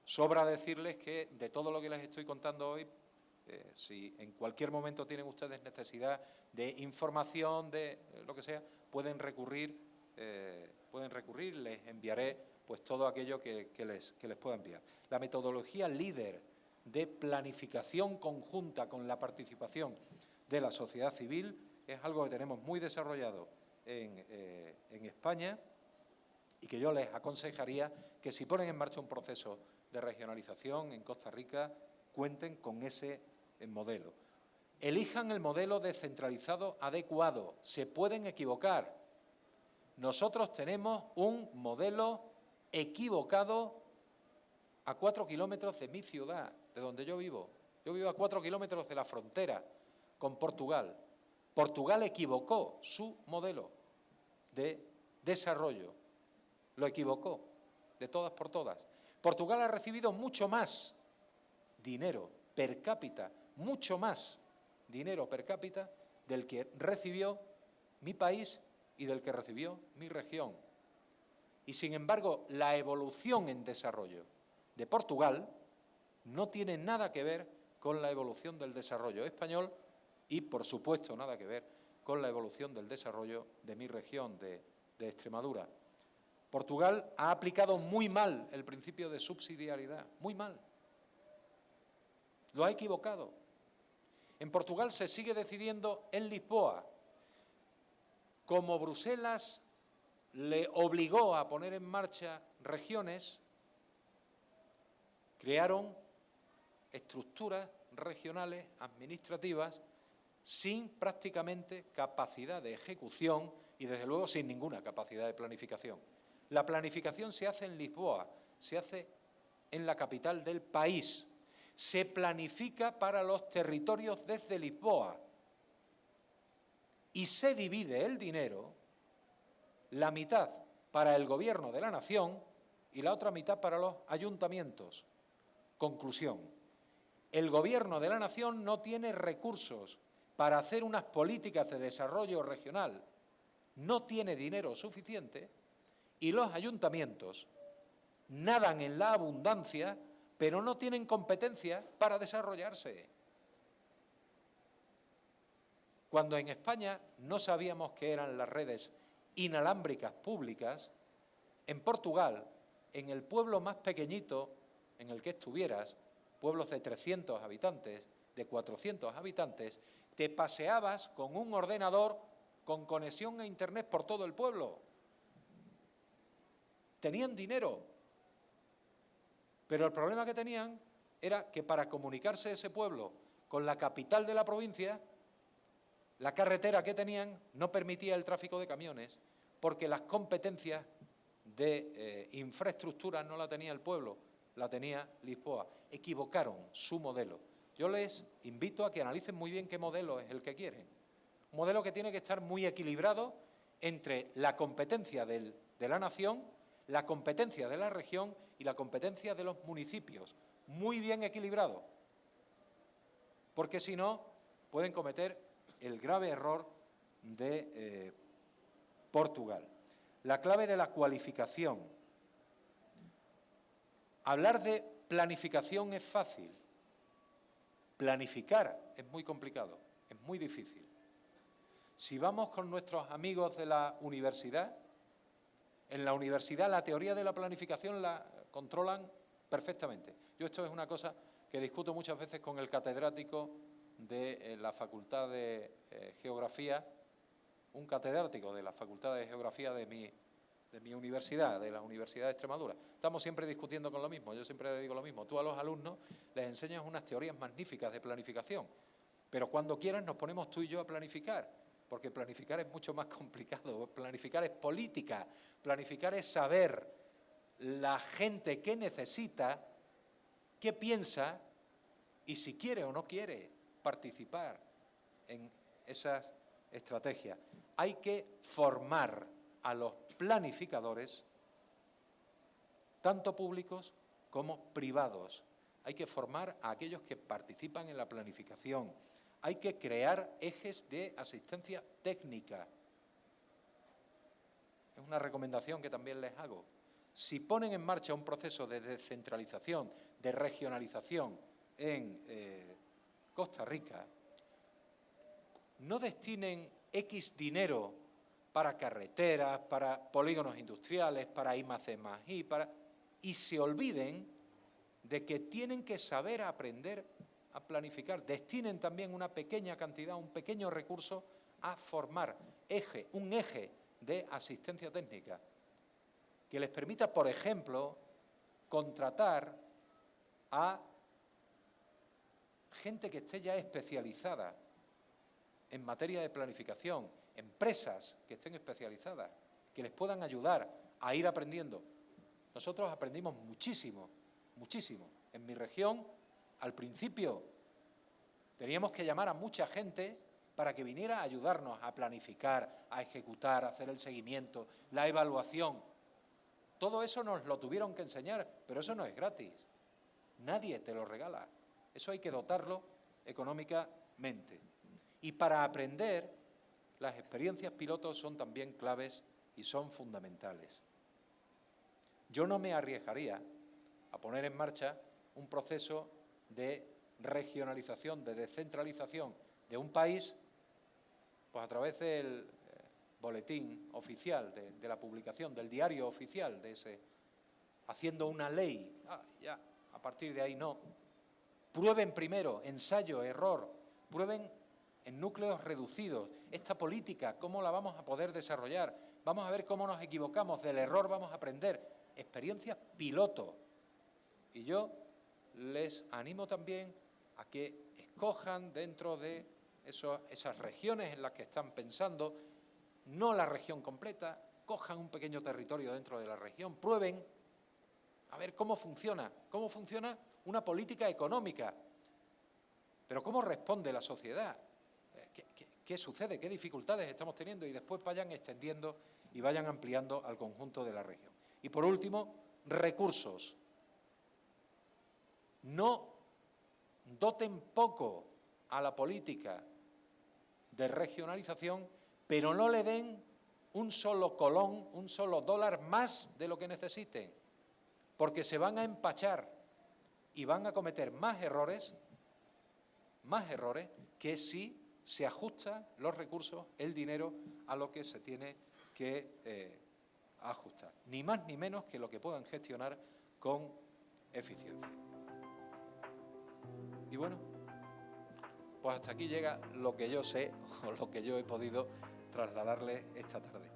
S1: sobra decirles que de todo lo que les estoy contando hoy, si en cualquier momento tienen ustedes necesidad de información, de lo que sea, pueden recurrir, les enviaré pues todo aquello que les pueda enviar. La metodología LEADER de planificación conjunta con la participación de la sociedad civil es algo que tenemos muy desarrollado en España y que yo les aconsejaría que si ponen en marcha un proceso de regionalización en Costa Rica, cuenten con ese modelo. Elijan el modelo descentralizado adecuado. Se pueden equivocar. Nosotros tenemos un modelo equivocado a 4 kilómetros de mi ciudad, de donde yo vivo. Yo vivo a 4 kilómetros de la frontera con Portugal. Portugal equivocó su modelo de desarrollo. Lo equivocó, de todas por todas. Portugal ha recibido mucho más dinero per cápita, mucho más dinero per cápita del que recibió mi país y del que recibió mi región. Y sin embargo, la evolución en desarrollo de Portugal no tiene nada que ver con la evolución del desarrollo español y, por supuesto, nada que ver con la evolución del desarrollo de mi región, de Extremadura. Portugal ha aplicado muy mal el principio de subsidiariedad, muy mal. Lo ha equivocado. En Portugal se sigue decidiendo en Lisboa. Como Bruselas le obligó a poner en marcha regiones, crearon estructuras regionales administrativas sin prácticamente capacidad de ejecución y, desde luego, sin ninguna capacidad de planificación. La planificación se hace en Lisboa, se hace en la capital del país. Se planifica para los territorios desde Lisboa y se divide el dinero, la mitad para el Gobierno de la Nación y la otra mitad para los ayuntamientos. Conclusión: el Gobierno de la Nación no tiene recursos para hacer unas políticas de desarrollo regional, no tiene dinero suficiente, y los ayuntamientos nadan en la abundancia, pero no tienen competencia para desarrollarse. Cuando en España no sabíamos qué eran las redes inalámbricas públicas, en Portugal, en el pueblo más pequeñito en el que estuvieras, pueblos de 300 habitantes, de 400 habitantes, te paseabas con un ordenador con conexión a Internet por todo el pueblo. Tenían dinero, pero el problema que tenían era que para comunicarse ese pueblo con la capital de la provincia, la carretera que tenían no permitía el tráfico de camiones, porque las competencias de infraestructura no la tenía el pueblo, la tenía Lisboa. Equivocaron su modelo. Yo les invito a que analicen muy bien qué modelo es el que quieren. Un modelo que tiene que estar muy equilibrado entre la competencia de la nación, la competencia de la región y la competencia de los municipios. Muy bien equilibrado, porque si no pueden cometer el grave error de Portugal. La clave de la cualificación. Hablar de planificación es fácil. Planificar es muy complicado, es muy difícil. Si vamos con nuestros amigos de la universidad, en la universidad la teoría de la planificación la controlan perfectamente. Yo esto es una cosa que discuto muchas veces con el catedrático de la Facultad de Geografía, un catedrático de la Facultad de Geografía de mi universidad, de la Universidad de Extremadura. Estamos siempre discutiendo con lo mismo, yo siempre digo lo mismo. Tú a los alumnos les enseñas unas teorías magníficas de planificación, pero cuando quieran nos ponemos tú y yo a planificar, porque planificar es mucho más complicado. Planificar es política, planificar es saber la gente qué necesita, qué piensa y si quiere o no quiere participar en esas estrategias. Hay que formar a los planificadores, tanto públicos como privados. Hay que formar a aquellos que participan en la planificación. Hay que crear ejes de asistencia técnica. Es una recomendación que también les hago. Si ponen en marcha un proceso de descentralización, de regionalización en Costa Rica, no destinen X dinero para carreteras, para polígonos industriales, para I+D+I, y se olviden de que tienen que saber aprender a planificar. Destinen también una pequeña cantidad, un pequeño recurso a formar un eje de asistencia técnica que les permita, por ejemplo, contratar a gente que esté ya especializada en materia de planificación, empresas que estén especializadas, que les puedan ayudar a ir aprendiendo. Nosotros aprendimos muchísimo, muchísimo. En mi región, al principio, teníamos que llamar a mucha gente para que viniera a ayudarnos a planificar, a ejecutar, a hacer el seguimiento, la evaluación. Todo eso nos lo tuvieron que enseñar, pero eso no es gratis. Nadie te lo regala. Eso hay que dotarlo económicamente. Y para aprender, las experiencias pilotos son también claves y son fundamentales. Yo no me arriesgaría a poner en marcha un proceso de regionalización, de descentralización de un país, pues a través del boletín oficial, de la publicación, del diario oficial, de ese, haciendo una ley. Ya, a partir de ahí no. Prueben primero, ensayo, error, prueben en núcleos reducidos. Esta política, ¿cómo la vamos a poder desarrollar? Vamos a ver cómo nos equivocamos, del error vamos a aprender. Experiencias piloto. Y yo les animo también a que escojan dentro de esas regiones en las que están pensando, no la región completa, cojan un pequeño territorio dentro de la región, prueben a ver cómo funciona una política económica, pero cómo responde la sociedad, qué sucede, qué dificultades estamos teniendo, y después vayan extendiendo y vayan ampliando al conjunto de la región. Y por último, recursos. No doten poco a la política de regionalización, pero no le den un solo colón, un solo dólar más de lo que necesiten, porque se van a empachar y van a cometer más errores que si se ajustan los recursos, el dinero, a lo que se tiene que ajustar. Ni más ni menos que lo que puedan gestionar con eficiencia. Y bueno, pues hasta aquí llega lo que yo sé o lo que yo he podido trasladarles esta tarde.